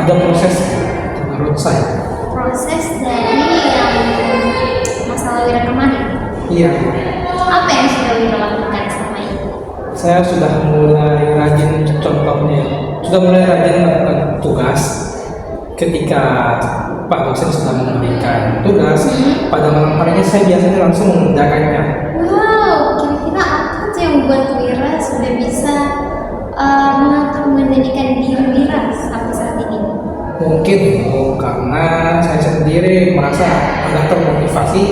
ada proses menurut saya. Proses dari yang masalah Wira kemarin. Iya. Apa yang sudah Wira lakukan selama ini? Saya sudah mulai rajin, contohnya sudah mulai rajin melakukan tugas ketika Pak dosen sudah memberikan tugas. Pada malam harinya saya biasanya langsung mengerjakannya. Wow, kira-kira apa tuh yang membuat Wira sudah bisa menjadikan diri Wira sampai saat ini? Mungkin karena saya sendiri merasa agak termotivasi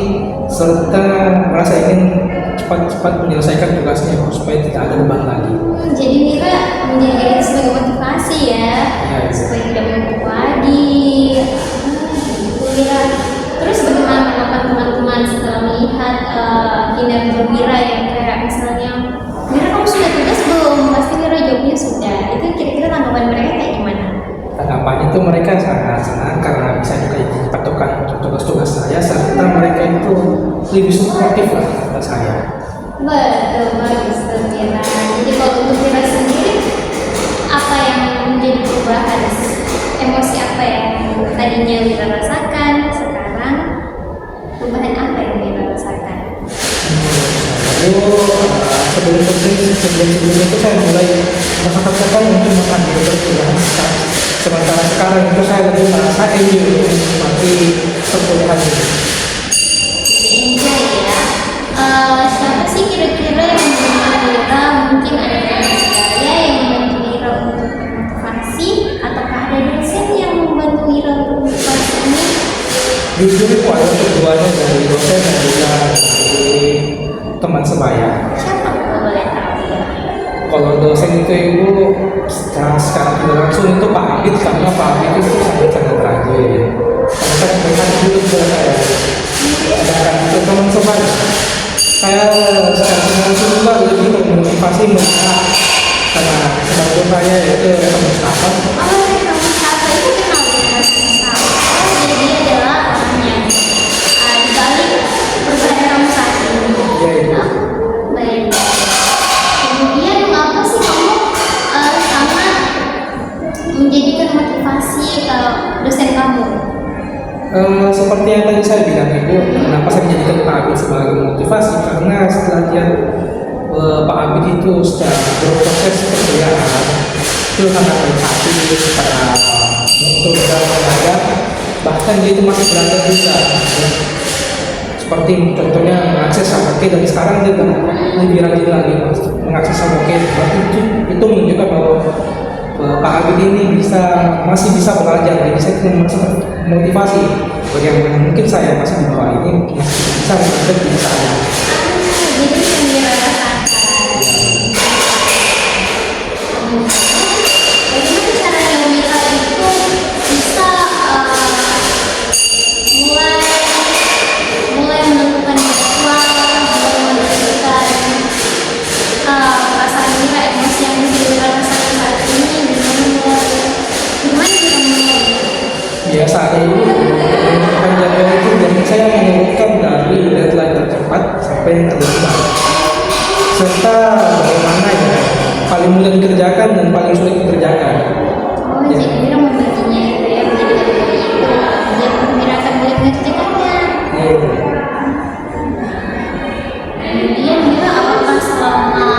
serta merasa ingin cepat-cepat menyelesaikan tugasnya supaya tidak ada beban lagi. Jadi Wira menjadikan itu sebagai motivasi ya, supaya tidak menumpuk lagi. Gitu Wira. Terus bagaimana tanggapan teman-teman setelah melihat kinerja Wira yang kayak misalnya, Wira kamu sudah tugas belum? Pasti Wira jawabnya sudah. Itu kira-kira tanggapan mereka kayak gimana? Tanggapannya itu mereka sangat senang karena bisa juga dipatokan untuk tugas-tugas saya serta mereka itu lebih suportif lah kata saya. Betul, bagus tuh Wira. Jadi kalau untuk Wira sendiri, apa yang menjadi perubahan? Emosi apa yang tadinya Wira rasakan, sekarang perubahan apa yang Wira rasakan? Sebelum itu saya mulai merasakan untuk mengambil perkuliahan. Sementara sekarang itu saya lebih merasa enjoy untuk menikmati perkuliahan ini. Enjoy ya. Siapa sih kira-kira yang membantu Wira? Mungkin ada teman sebaya yang membantu Wira untuk motivasi, ataukah ada dosen yang membantu Wira untuk motivasi ini? Jujur itu ada keduanya dari dosen dan juga dari teman sebaya. Siapa kalau boleh tahu ya? Kalau dosen itu ibu secara tidak langsung itu Pak Abid, karena Pak Abid itu sangat rajin. Karena saya melihat dulu kepada saya. Sedangkan untuk teman sebaya, saya secara tidak langsung juga lebih memotivasi mereka karena sebagai saya itu Reka Mustafa. Oh, Reka Mustafa itu kenal dengan Reka Mustafa. Jadi dia adalah orang yang di balik perubahan kamu saat ini. Iya. Baik. Kemudian apa sih kamu sangat menjadikan motivasi dosen kamu? Seperti yang tadi saya bilang Ibu, kenapa saya menjadikan Pak Abid sebagai motivasi? Karena setelah dia Pak Abid itu secara berproses perkuliahan itu sangat empati pada untuk belajar, bahkan dia itu masih belajar juga. Seperti contohnya mengakses Samoke, dan sekarang dia lebih rajin lagi mengakses Samoke. Berarti itu menunjukkan bahwa Pak Abid ini masih bisa belajar, jadi saya masih motivasi. Bagaimana mungkin saya masih di bawah ini masih bisa belajar di sana. Jadi yang dirasakan. Bagaimana caranya Wira itu bisa mulai menentukan jadwal, mulai menentukan perasaan Wira, emosi yang Wira rasakan saat ini, gimana kita mulai? Biasanya menentukan jadwal itu dan saya menurunkan dari deadline tercepat sampai yang terlambat, serta bagaimana ya paling mudah dikerjakan dan paling sulit dikerjakan. Oh, jadi Wira membaginya itu ya, menjadi kategori itu biar Wira akan boleh mengerjakannya. Kemudian Wira, apakah selama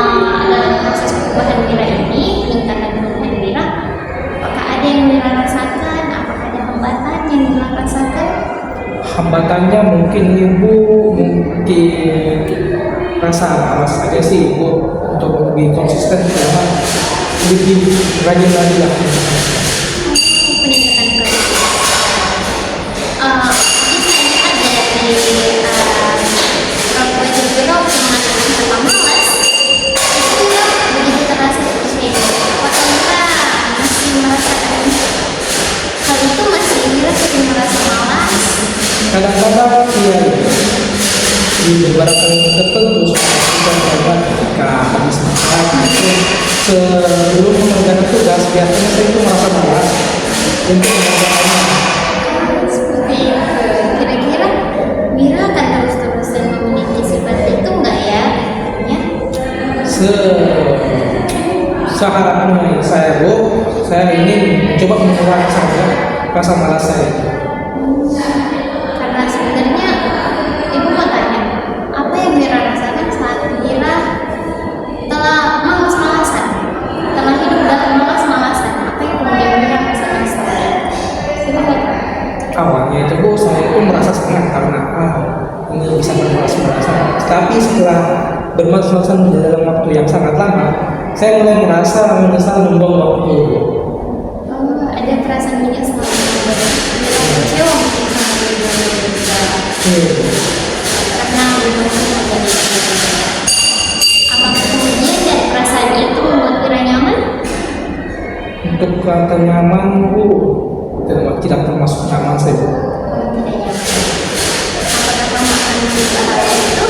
dalam proses perubahan Wira ini, peningkatan perubahan Wira, apakah ada yang Wira rasakan? Apakah ada hambatan yang Wira rasakan? Hambatannya mungkin Ibu rasa malas aja sih Ibu untuk lebih konsisten karena lebih rajin lagi lah. Peningkatan produktivitas. Bisa lihat dari wajah Wira kemana tanpa malas itu begitu terasa seperti itu. Apakah Wira masih merasakan hal itu? Masih Wira sering merasa malas? Kadang-kadang iya di beberapa kali tertentu seperti contohnya ketika habis makan itu sebelum mengerjakan tugas biasanya saya itu merasa malas untuk mengerjakannya. Seperti itu. Kira-kira Wira akan terus-terusan memiliki sifat itu enggak ya? Seharapnya saya ingin mencoba mengurangi saja rasa malas saya. Karena sebenarnya ibu mau tanya, apa yang Mira rasakan saat Mira telah malas-malasan, telah hidup dalam malas-malasan? Apa yang kemudian Mira rasakan setelah itu? Ibu mau tanya. Awalnya itu Bu, saya itu merasa senang karena ini bisa bermalas-malasan. Tapi setelah bermalas-malasan dalam waktu yang sangat lama, saya mulai merasa menyesal membuang waktu. Oh, ada perasaan menyesal. Mira kecewa mungkin sama diri juga. Karena belum apakah kemudian dari perasaan itu membuat Mira nyaman? Untuk kata nyaman Bu, tidak termasuk nyaman saya Bu. Oh, tidak nyaman. Apakah kamu akan mengubah hal itu?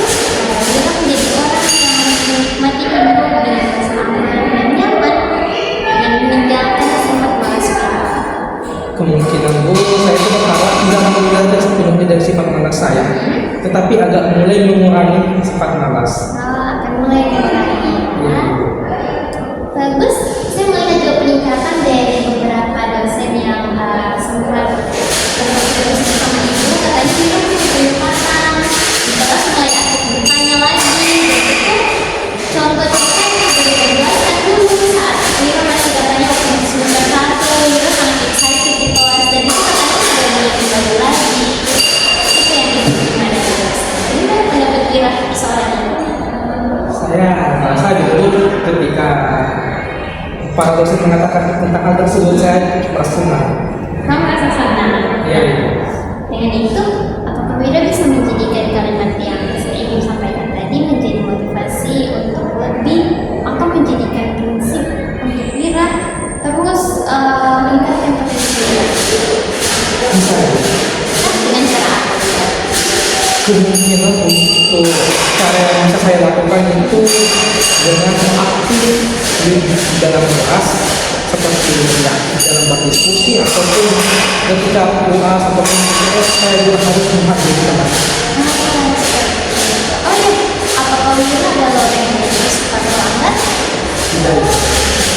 Mira menjadi orang yang menikmati hidup dengan rasa aman dan nyaman dan meninggalkan sifat malas Mira. Kemungkinan Bu, saya itu berharap tidak meninggalkan sepenuhnya dari sifat malas saya, tetapi agak mulai mengurangi sifat malas. Akan mulai mengurangi. Bagus, saya melihat juga peningkatan dari beberapa dosen yang sempat terus sama ibu. Katanya Mira punya peningkatan di kelas, mulai aktif bertanya lagi. Dan itu contohnya dari penjelasan dulu saat Mira masih katanya waktu di semester 1, Mira sangat excited di kelas dan itu katanya sudah mulai kembali lagi. Itu yang diterima dari dosen. Gimana pendapat Mira soal ini? Saya merasa dulu ketika para dosen mengatakan tentang hal tersebut, saya merasa senang. Kamu merasa senang? Iya. Dengan itu, apakah Mira bisa menjadikan kalimat yang ibu sampaikan tadi menjadi motivasi untuk lebih atau menjadikan prinsip untuk Mira terus meningkatkan potensi Mira? Bisa. Dengan cara apa? Kemungkinan untuk cara yang bisa saya lakukan itu dengan aktif di dalam kelas, seperti dalam berdiskusi ataupun ketika UAS ataupun UAS, saya juga harus menghadiri kelas. Oh ya, apakah Mira adalah orang yang suka terlambat? Tidak.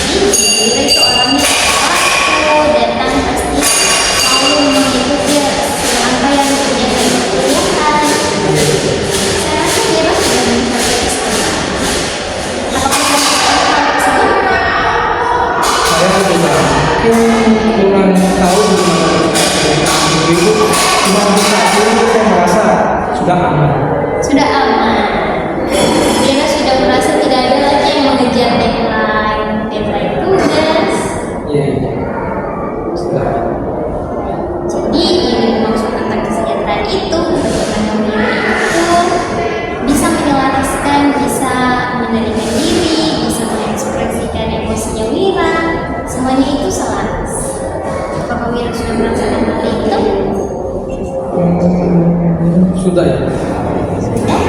Jadi Mira itu orangnya waktu datang pasti selalu mengikuti rangkaian kegiatan perkuliahan. Saya rasa Mira sudah mencapai kesempatan. Apakah kamu melakukan hal tersebut? Saya juga kurang tahu gimana itu, cuma saat ini saya merasa sudah aman. Sudah aman. Mira sudah merasa tidak ada lagi yang mengejar deadline tugas. Iya. Sudah. Jadi yang dimaksud tentang kesejahteraan itu bagaimana Mira itu bisa menyelaraskan, bisa mengendalikan diri, bisa mengekspresikan emosinya Mira, semuanya itu selaras. Apakah Mira sudah merasakan hal itu? Sudah ya. Sudah.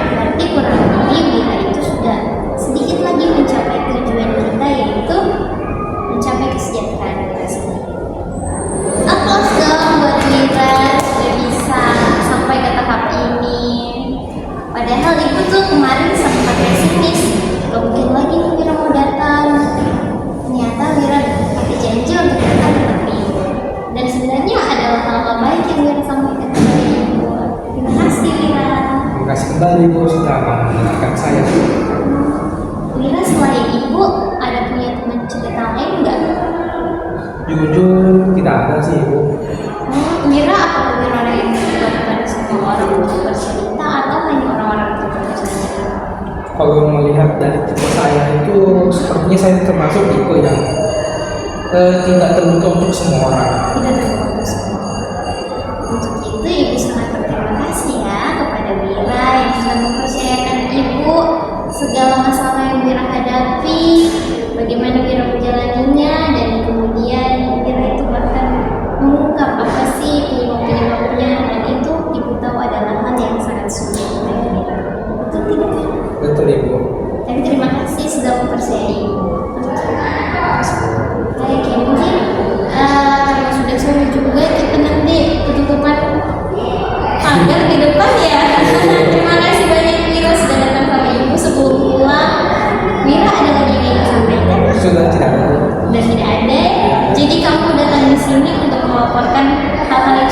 Berarti kurang lebih Mira itu sudah sedikit lagi mencapai tujuan kita, yaitu mencapai kesejahteraan Mira sendiri. Applause dong buat Mira sudah bisa sampai ke tahap ini. Padahal ibu tuh kemarin sempat pesimis, gak mungkin lagi nih Mira mau datang. Ternyata Mira pakai janji untuk datang ke tempat ibu. Dan sebenarnya adalah hal-hal baik yang Mira sampaikan kepada ibu. Terima kasih Mira. Terima kasih kembali Bu sudah mendengarkan saya. Mira selain ibu ada punya teman cerita lain nggak? Jujur tidak ada sih Bu. Mira apakah Mira orang yang terbuka kepada semua orang untuk bercerita atau hanya orang-orang tertentu saja? Kalau melihat dari tipe saya itu, sepertinya saya termasuk tipe yang tidak terbuka untuk semua orang. Tidak terbuka untuk semua. Untuk itu ibu sangat berterima kasih ya kepada Mira yang sudah mempercayakan ibu segala masalah yang Mira hadapi, bagaimana Mira menjalaninya, dan kemudian Mira itu bahkan mengungkap apa sih penyebab-penyebabnya, dan itu ibu tahu adalah hal yang sangat sulit bagi Mira. Betul tidak? Betul Ibu. Tapi terima kasih sudah mempercayai ibu. Baik ya mungkin karena sudah sore juga kita nanti tutupan pagar di depan ya. Terima kasih banyak Mira sudah datang sama ibu. Sebelum pulang, Mira ada lagi yang ingin sampaikan? Sudah tidak ada. Sudah tidak ada. Jadi kamu datang di sini untuk melaporkan hal-hal yang